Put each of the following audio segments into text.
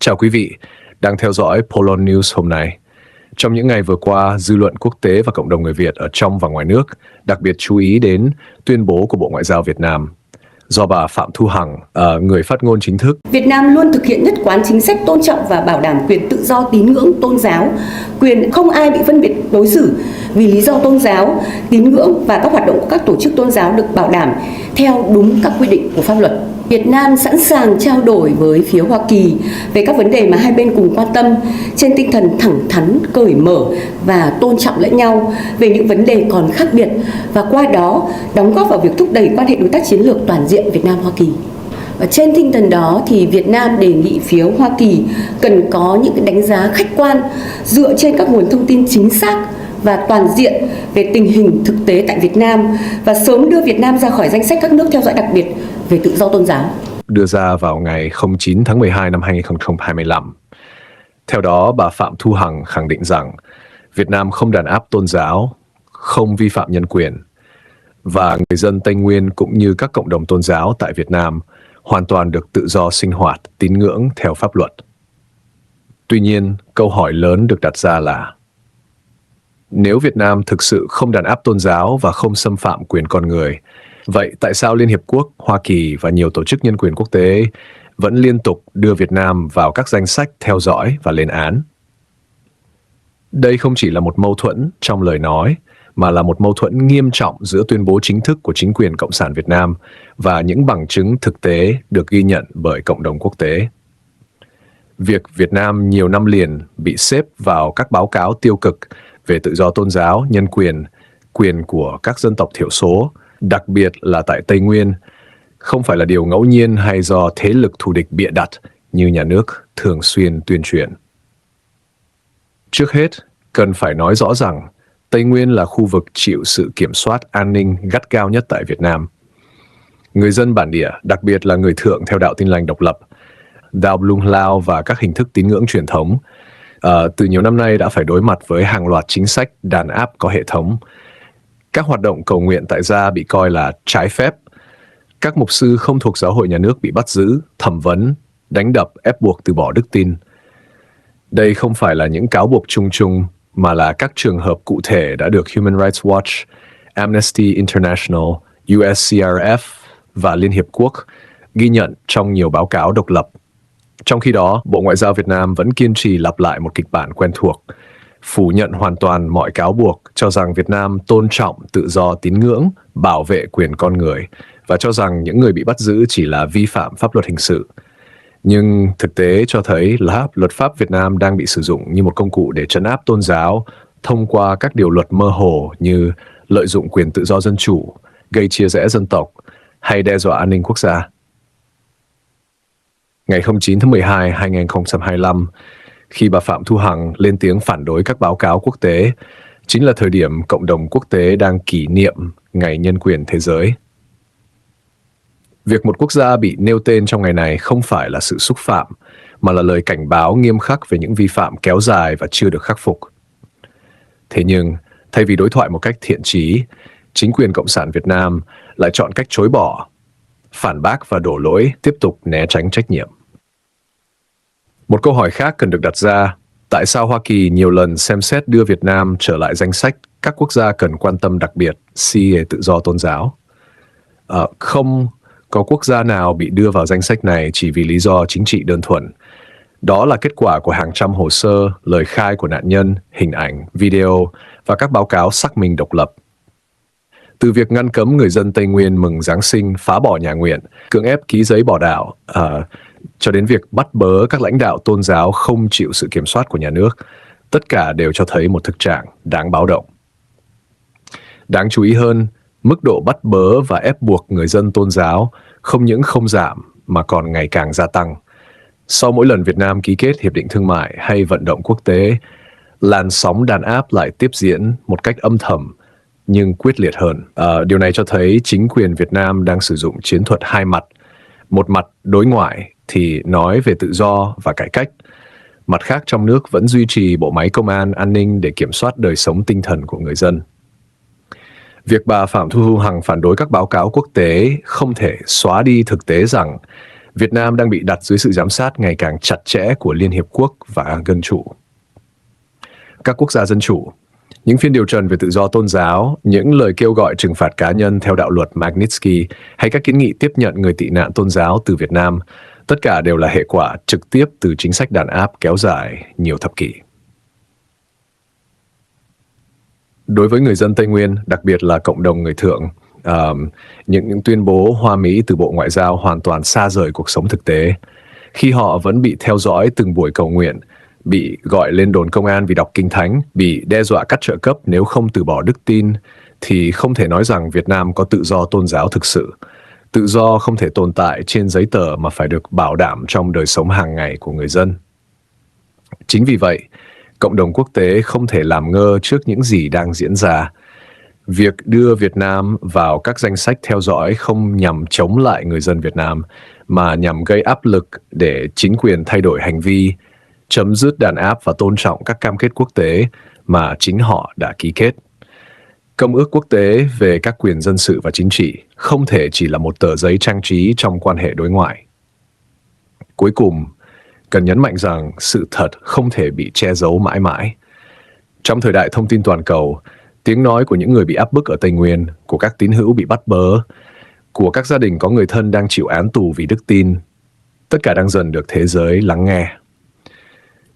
Chào quý vị, đang theo dõi Polon News hôm nay. Trong những ngày vừa qua, dư luận quốc tế và cộng đồng người Việt ở trong và ngoài nước đặc biệt chú ý đến tuyên bố của Bộ Ngoại giao Việt Nam. Do bà Phạm Thu Hằng, người phát ngôn chính thức, Việt Nam luôn thực hiện nhất quán chính sách tôn trọng và bảo đảm quyền tự do tín ngưỡng tôn giáo, quyền không ai bị phân biệt đối xử vì lý do tôn giáo, tín ngưỡng và các hoạt động của các tổ chức tôn giáo được bảo đảm theo đúng các quy định của pháp luật. Việt Nam sẵn sàng trao đổi với phía Hoa Kỳ về các vấn đề mà hai bên cùng quan tâm trên tinh thần thẳng thắn, cởi mở và tôn trọng lẫn nhau về những vấn đề còn khác biệt và qua đó đóng góp vào việc thúc đẩy quan hệ đối tác chiến lược toàn diện Việt Nam-Hoa Kỳ. Và trên tinh thần đó thì Việt Nam đề nghị phía Hoa Kỳ cần có những đánh giá khách quan dựa trên các nguồn thông tin chính xác và toàn diện về tình hình thực tế tại Việt Nam và sớm đưa Việt Nam ra khỏi danh sách các nước theo dõi đặc biệt về tự do tôn giáo. đưa ra vào ngày 9 tháng 12 năm 2025. Theo đó, bà Phạm Thu Hằng khẳng định rằng Việt Nam không đàn áp tôn giáo, không vi phạm nhân quyền, và người dân Tây Nguyên cũng như các cộng đồng tôn giáo tại Việt Nam hoàn toàn được tự do sinh hoạt, tín ngưỡng theo pháp luật. Tuy nhiên, câu hỏi lớn được đặt ra là nếu Việt Nam thực sự không đàn áp tôn giáo và không xâm phạm quyền con người, vậy tại sao Liên Hiệp Quốc, Hoa Kỳ và nhiều tổ chức nhân quyền quốc tế vẫn liên tục đưa Việt Nam vào các danh sách theo dõi và lên án? Đây không chỉ là một mâu thuẫn trong lời nói, mà là một mâu thuẫn nghiêm trọng giữa tuyên bố chính thức của chính quyền Cộng sản Việt Nam và những bằng chứng thực tế được ghi nhận bởi cộng đồng quốc tế. Việc Việt Nam nhiều năm liền bị xếp vào các báo cáo tiêu cực về tự do tôn giáo, nhân quyền, quyền của các dân tộc thiểu số, đặc biệt là tại Tây Nguyên, không phải là điều ngẫu nhiên hay do thế lực thù địch bịa đặt như nhà nước thường xuyên tuyên truyền. Trước hết, cần phải nói rõ rằng Tây Nguyên là khu vực chịu sự kiểm soát an ninh gắt gao nhất tại Việt Nam. Người dân bản địa, đặc biệt là người Thượng theo đạo Tin lành độc lập, đạo Blung Lao và các hình thức tín ngưỡng truyền thống, từ nhiều năm nay đã phải đối mặt với hàng loạt chính sách đàn áp có hệ thống. Các hoạt động cầu nguyện tại gia bị coi là trái phép. Các mục sư không thuộc giáo hội nhà nước bị bắt giữ, thẩm vấn, đánh đập, ép buộc từ bỏ đức tin. Đây không phải là những cáo buộc chung chung, mà là các trường hợp cụ thể đã được Human Rights Watch, Amnesty International, USCRF và Liên Hiệp Quốc ghi nhận trong nhiều báo cáo độc lập. Trong khi đó, Bộ Ngoại giao Việt Nam vẫn kiên trì lặp lại một kịch bản quen thuộc, phủ nhận hoàn toàn mọi cáo buộc, cho rằng Việt Nam tôn trọng tự do tín ngưỡng, bảo vệ quyền con người, và cho rằng những người bị bắt giữ chỉ là vi phạm pháp luật hình sự. Nhưng thực tế cho thấy là luật pháp Việt Nam đang bị sử dụng như một công cụ để trấn áp tôn giáo thông qua các điều luật mơ hồ như lợi dụng quyền tự do dân chủ, gây chia rẽ dân tộc hay đe dọa an ninh quốc gia. Ngày 9 tháng 12, 2025, khi bà Phạm Thu Hằng lên tiếng phản đối các báo cáo quốc tế, chính là thời điểm cộng đồng quốc tế đang kỷ niệm Ngày Nhân quyền Thế giới. Việc một quốc gia bị nêu tên trong ngày này không phải là sự xúc phạm, mà là lời cảnh báo nghiêm khắc về những vi phạm kéo dài và chưa được khắc phục. Thế nhưng, thay vì đối thoại một cách thiện chí, chính quyền Cộng sản Việt Nam lại chọn cách chối bỏ, phản bác và đổ lỗi, tiếp tục né tránh trách nhiệm. Một câu hỏi khác cần được đặt ra, tại sao Hoa Kỳ nhiều lần xem xét đưa Việt Nam trở lại danh sách các quốc gia cần quan tâm đặc biệt về tự do tôn giáo? Không có quốc gia nào bị đưa vào danh sách này chỉ vì lý do chính trị đơn thuần. Đó là kết quả của hàng trăm hồ sơ, lời khai của nạn nhân, hình ảnh, video và các báo cáo xác minh độc lập. Từ việc ngăn cấm người dân Tây Nguyên mừng Giáng sinh, phá bỏ nhà nguyện, cưỡng ép ký giấy bỏ đạo, cho đến việc bắt bớ các lãnh đạo tôn giáo không chịu sự kiểm soát của nhà nước, tất cả đều cho thấy một thực trạng đáng báo động. Đáng chú ý hơn, mức độ bắt bớ và ép buộc người dân tôn giáo không những không giảm mà còn ngày càng gia tăng. Sau mỗi lần Việt Nam ký kết hiệp định thương mại hay vận động quốc tế, làn sóng đàn áp lại tiếp diễn một cách âm thầm nhưng quyết liệt hơn. Điều này cho thấy chính quyền Việt Nam đang sử dụng chiến thuật hai mặt. Một mặt đối ngoại thì nói về tự do và cải cách. Mặt khác trong nước vẫn duy trì bộ máy công an, an ninh để kiểm soát đời sống tinh thần của người dân. Việc bà Phạm Thu Hằng phản đối các báo cáo quốc tế không thể xóa đi thực tế rằng Việt Nam đang bị đặt dưới sự giám sát ngày càng chặt chẽ của Liên Hiệp Quốc và Dân Chủ. Các quốc gia dân chủ, những phiên điều trần về tự do tôn giáo, những lời kêu gọi trừng phạt cá nhân theo đạo luật Magnitsky hay các kiến nghị tiếp nhận người tị nạn tôn giáo từ Việt Nam, tất cả đều là hệ quả trực tiếp từ chính sách đàn áp kéo dài nhiều thập kỷ. Đối với người dân Tây Nguyên, đặc biệt là cộng đồng người Thượng, những tuyên bố Hoa Mỹ từ Bộ Ngoại giao hoàn toàn xa rời cuộc sống thực tế. Khi họ vẫn bị theo dõi từng buổi cầu nguyện, bị gọi lên đồn công an vì đọc kinh thánh, bị đe dọa cắt trợ cấp nếu không từ bỏ đức tin, thì không thể nói rằng Việt Nam có tự do tôn giáo thực sự. Tự do không thể tồn tại trên giấy tờ mà phải được bảo đảm trong đời sống hàng ngày của người dân. Chính vì vậy, cộng đồng quốc tế không thể làm ngơ trước những gì đang diễn ra. Việc đưa Việt Nam vào các danh sách theo dõi không nhằm chống lại người dân Việt Nam, mà nhằm gây áp lực để chính quyền thay đổi hành vi, chấm dứt đàn áp và tôn trọng các cam kết quốc tế mà chính họ đã ký kết. Công ước quốc tế về các quyền dân sự và chính trị không thể chỉ là một tờ giấy trang trí trong quan hệ đối ngoại. Cuối cùng, cần nhấn mạnh rằng sự thật không thể bị che giấu mãi mãi. Trong thời đại thông tin toàn cầu, tiếng nói của những người bị áp bức ở Tây Nguyên, của các tín hữu bị bắt bớ, của các gia đình có người thân đang chịu án tù vì đức tin, tất cả đang dần được thế giới lắng nghe.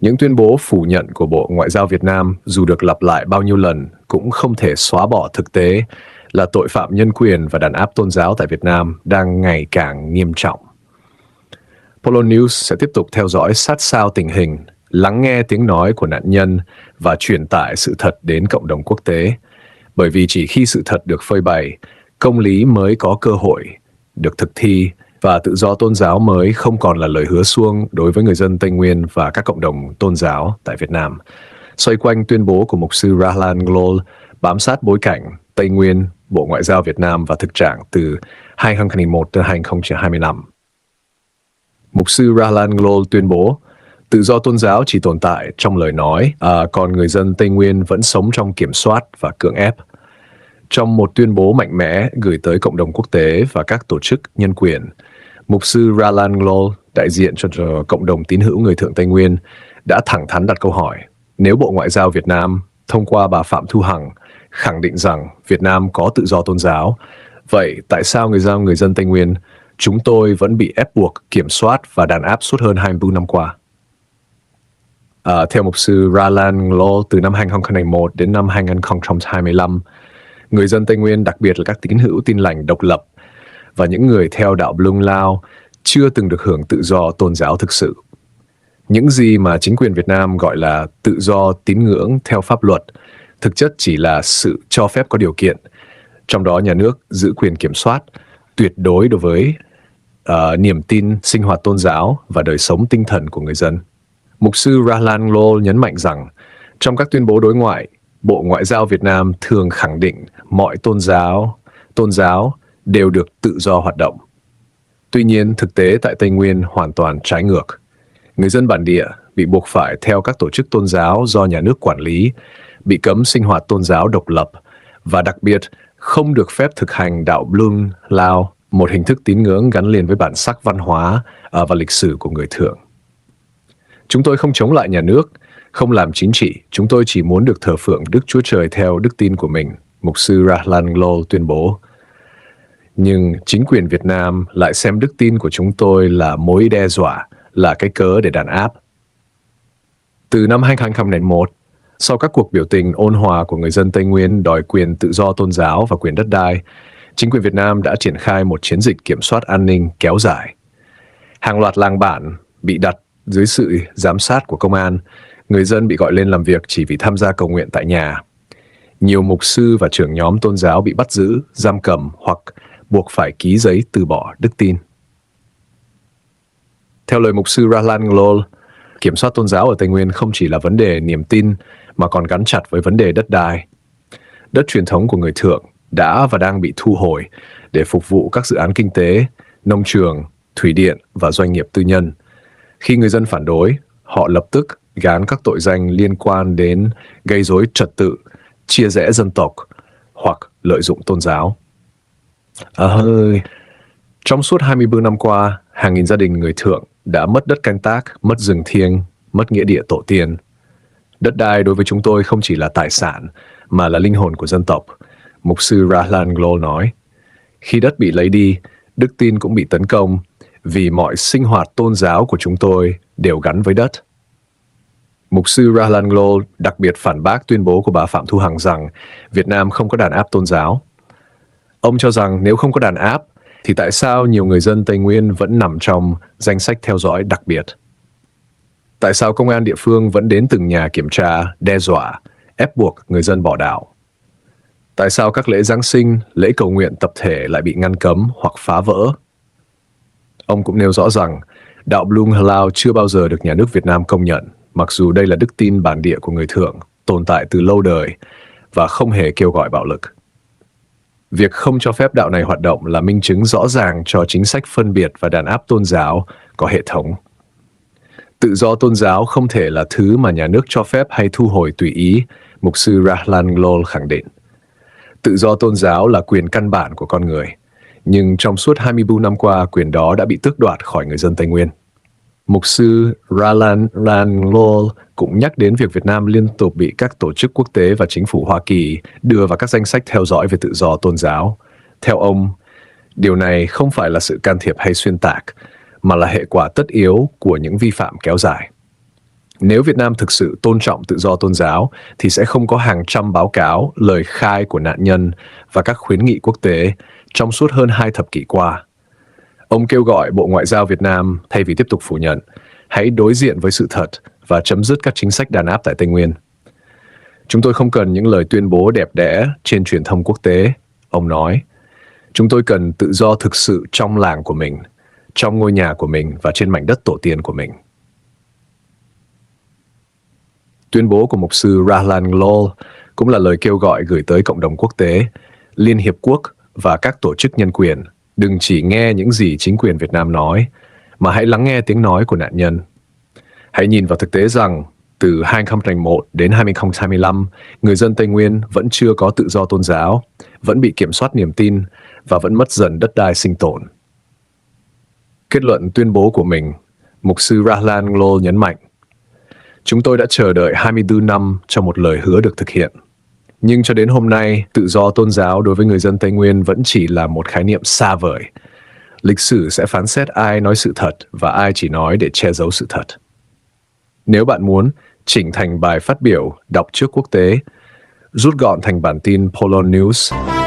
Những tuyên bố phủ nhận của Bộ Ngoại giao Việt Nam, dù được lặp lại bao nhiêu lần, cũng không thể xóa bỏ thực tế là tội phạm nhân quyền và đàn áp tôn giáo tại Việt Nam đang ngày càng nghiêm trọng. Polo News sẽ tiếp tục theo dõi sát sao tình hình, lắng nghe tiếng nói của nạn nhân và truyền tải sự thật đến cộng đồng quốc tế. Bởi vì chỉ khi sự thật được phơi bày, công lý mới có cơ hội được thực thi và tự do tôn giáo mới không còn là lời hứa suông đối với người dân Tây Nguyên và các cộng đồng tôn giáo tại Việt Nam. Xoay quanh tuyên bố của mục sư Rahlan Glol, bám sát bối cảnh Tây Nguyên, Bộ Ngoại giao Việt Nam và thực trạng từ 2001 đến 2025. Mục sư Rahlan Glol tuyên bố, tự do tôn giáo chỉ tồn tại trong lời nói, còn người dân Tây Nguyên vẫn sống trong kiểm soát và cưỡng ép. Trong một tuyên bố mạnh mẽ gửi tới cộng đồng quốc tế và các tổ chức nhân quyền, mục sư Rahlan Glol, đại diện cho cộng đồng tín hữu người Thượng Tây Nguyên, đã thẳng thắn đặt câu hỏi, nếu Bộ Ngoại giao Việt Nam, thông qua bà Phạm Thu Hằng, khẳng định rằng Việt Nam có tự do tôn giáo, vậy tại sao người dân Tây Nguyên, chúng tôi vẫn bị ép buộc, kiểm soát và đàn áp suốt hơn 24 năm qua? Theo mục sư Rahlan Glol, từ năm 2001 đến năm 2025, người dân Tây Nguyên, đặc biệt là các tín hữu tin lành độc lập và những người theo đạo Blung Lao, chưa từng được hưởng tự do tôn giáo thực sự. Những gì mà chính quyền Việt Nam gọi là tự do tín ngưỡng theo pháp luật, thực chất chỉ là sự cho phép có điều kiện, trong đó nhà nước giữ quyền kiểm soát tuyệt đối đối với niềm tin, sinh hoạt tôn giáo và đời sống tinh thần của người dân. Mục sư Rahlan Glol nhấn mạnh rằng, trong các tuyên bố đối ngoại, Bộ Ngoại giao Việt Nam thường khẳng định mọi tôn giáo đều được tự do hoạt động. Tuy nhiên, thực tế tại Tây Nguyên hoàn toàn trái ngược. Người dân bản địa bị buộc phải theo các tổ chức tôn giáo do nhà nước quản lý, bị cấm sinh hoạt tôn giáo độc lập và đặc biệt không được phép thực hành đạo Blung Lao, một hình thức tín ngưỡng gắn liền với bản sắc văn hóa và lịch sử của người Thượng. Chúng tôi không chống lại nhà nước, không làm chính trị, chúng tôi chỉ muốn được thờ phượng Đức Chúa Trời theo đức tin của mình, mục sư Rahlan Glol tuyên bố. Nhưng chính quyền Việt Nam lại xem đức tin của chúng tôi là mối đe dọa, là cái cớ để đàn áp. Từ năm 2001, sau các cuộc biểu tình ôn hòa của người dân Tây Nguyên đòi quyền tự do tôn giáo và quyền đất đai, chính quyền Việt Nam đã triển khai một chiến dịch kiểm soát an ninh kéo dài. Hàng loạt làng bản bị đặt dưới sự giám sát của công an, người dân bị gọi lên làm việc chỉ vì tham gia cầu nguyện tại nhà. Nhiều mục sư và trưởng nhóm tôn giáo bị bắt giữ, giam cầm hoặc buộc phải ký giấy từ bỏ đức tin. Theo lời mục sư Rahlan Glol, kiểm soát tôn giáo ở Tây Nguyên không chỉ là vấn đề niềm tin mà còn gắn chặt với vấn đề đất đai. Đất truyền thống của người Thượng đã và đang bị thu hồi để phục vụ các dự án kinh tế, nông trường, thủy điện và doanh nghiệp tư nhân. Khi người dân phản đối, họ lập tức gán các tội danh liên quan đến gây rối trật tự, chia rẽ dân tộc hoặc lợi dụng tôn giáo. Trong suốt 24 năm qua, hàng nghìn gia đình người Thượng đã mất đất canh tác, mất rừng thiêng, mất nghĩa địa tổ tiên. Đất đai đối với chúng tôi không chỉ là tài sản, mà là linh hồn của dân tộc, mục sư Rahlan Glol nói. Khi đất bị lấy đi, đức tin cũng bị tấn công, vì mọi sinh hoạt tôn giáo của chúng tôi đều gắn với đất. Mục sư Rahlan Glol đặc biệt phản bác tuyên bố của bà Phạm Thu Hằng rằng Việt Nam không có đàn áp tôn giáo. Ông cho rằng nếu không có đàn áp, thì tại sao nhiều người dân Tây Nguyên vẫn nằm trong danh sách theo dõi đặc biệt? Tại sao công an địa phương vẫn đến từng nhà kiểm tra, đe dọa, ép buộc người dân bỏ đạo? Tại sao các lễ Giáng sinh, lễ cầu nguyện tập thể lại bị ngăn cấm hoặc phá vỡ? Ông cũng nêu rõ rằng đạo Blung Halal chưa bao giờ được nhà nước Việt Nam công nhận, mặc dù đây là đức tin bản địa của người Thượng, tồn tại từ lâu đời và không hề kêu gọi bạo lực. Việc không cho phép đạo này hoạt động là minh chứng rõ ràng cho chính sách phân biệt và đàn áp tôn giáo có hệ thống. Tự do tôn giáo không thể là thứ mà nhà nước cho phép hay thu hồi tùy ý, mục sư Rahlan Glol khẳng định. Tự do tôn giáo là quyền căn bản của con người, nhưng trong suốt 24 năm qua, quyền đó đã bị tước đoạt khỏi người dân Tây Nguyên. Mục sư Rahlan Glol cũng nhắc đến việc Việt Nam liên tục bị các tổ chức quốc tế và chính phủ Hoa Kỳ đưa vào các danh sách theo dõi về tự do tôn giáo. Theo ông, điều này không phải là sự can thiệp hay xuyên tạc, mà là hệ quả tất yếu của những vi phạm kéo dài. Nếu Việt Nam thực sự tôn trọng tự do tôn giáo, thì sẽ không có hàng trăm báo cáo, lời khai của nạn nhân và các khuyến nghị quốc tế trong suốt hơn 2 thập kỷ qua. Ông kêu gọi Bộ Ngoại giao Việt Nam, thay vì tiếp tục phủ nhận, hãy đối diện với sự thật và chấm dứt các chính sách đàn áp tại Tây Nguyên. Chúng tôi không cần những lời tuyên bố đẹp đẽ trên truyền thông quốc tế, ông nói. Chúng tôi cần tự do thực sự trong làng của mình, trong ngôi nhà của mình và trên mảnh đất tổ tiên của mình. Tuyên bố của mục sư Rahlan Glol cũng là lời kêu gọi gửi tới cộng đồng quốc tế, Liên Hiệp Quốc và các tổ chức nhân quyền. Đừng chỉ nghe những gì chính quyền Việt Nam nói, mà hãy lắng nghe tiếng nói của nạn nhân. Hãy nhìn vào thực tế rằng, từ 2001 đến 2025, người dân Tây Nguyên vẫn chưa có tự do tôn giáo, vẫn bị kiểm soát niềm tin và vẫn mất dần đất đai sinh tồn. Kết luận tuyên bố của mình, mục sư Rahlan Glol nhấn mạnh, chúng tôi đã chờ đợi 24 năm cho một lời hứa được thực hiện. Nhưng cho đến hôm nay, tự do tôn giáo đối với người dân Tây Nguyên vẫn chỉ là một khái niệm xa vời. Lịch sử sẽ phán xét ai nói sự thật và ai chỉ nói để che giấu sự thật. Nếu bạn muốn, chỉnh thành bài phát biểu đọc trước quốc tế, rút gọn thành bản tin Polon News.